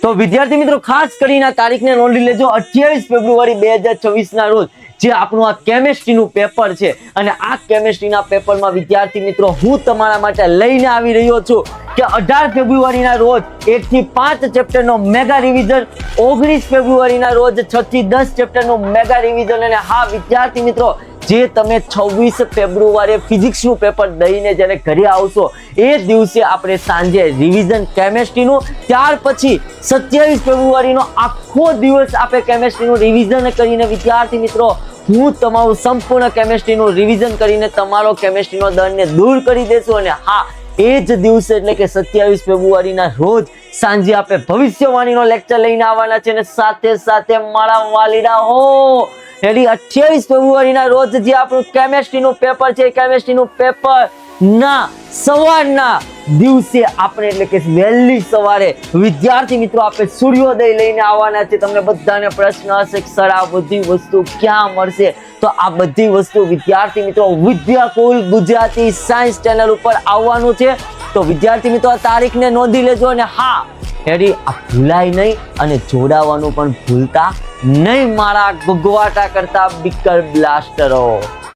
તો વિદ્યાર્થી મિત્રો ખાસ કરીને તારીખને નોંધી લેજો 28 ફેબ્રુઆરી 2026 ના રોજ જે આપણું આ કેમેસ્ટ્રીનું પેપર છે અને આ કેમેસ્ટ્રીના પેપરમાં વિદ્યાર્થી મિત્રો હું તમારા માટે લઈને આવી રહ્યો છું કે 18 ફેબ્રુઆરીના રોજ 1 થી 5 ચેપ્ટરનો મેગા રિવિઝન, 19 ફેબ્રુઆરીના રોજ 6 થી 10 ચેપ્ટરનો મેગા રિવિઝન અને હા વિદ્યાર્થી મિત્રો જે તમે 26 ફેબ્રુઆરીએ ફિઝિક્સનું પેપર દઈને જ્યારે ઘરે આવશો એ દિવસે આપણે સાંજે રિવિઝન કેમેસ્ટ્રીનું, ત્યાર પછી 27 ફેબ્રુઆરીનો આખો દિવસ આપણે કેમેસ્ટ્રીનું રિવિઝન કરીને વિદ્યાર્થી મિત્રો હું તમારું સંપૂર્ણ કેમેસ્ટ્રીનું રિવિઝન કરીને તમારો કેમેસ્ટ્રીનો દંડને દૂર કરી દેશું અને હા એ જ દિવસે એટલે કે 27 ફેબ્રુઆરીના રોજ સાંજે આપણે ભવિષ્યવાણીનો લેક્ચર લઈને આવવાના છે અને સાથે સાથે મારા વાલીડા હો રેડી 28 ફેબ્રુઆરીના રોજ જે આપણું કેમેસ્ટ્રીનું પેપર છે કેમેસ્ટ્રીનું પેપર ના સવારના દિવસે આપણે એટલે કે વહેલી સવારે વિદ્યાર્થી મિત્રો આપણે સૂર્યોદય લઈને આવવાના છે. તમને બધાને પ્રશ્ન હશે કે સર આ બધી વસ્તુ ક્યાં મળશે? તો આ બધી વસ્તુ વિદ્યાર્થી મિત્રો વિદ્યાકુલ ગુજરાતી સાયન્સ ચેનલ ઉપર આવવાનું છે. તો વિદ્યાર્થી મિત્રો આ તારીખને નોંધી લેજો અને હા રેડી આ ભૂલાય નહીં અને જોડાવાનું પણ ભૂલતા નહીં મારા ગુગવાટા કરતા બિકર બ્લાસ્ટરો.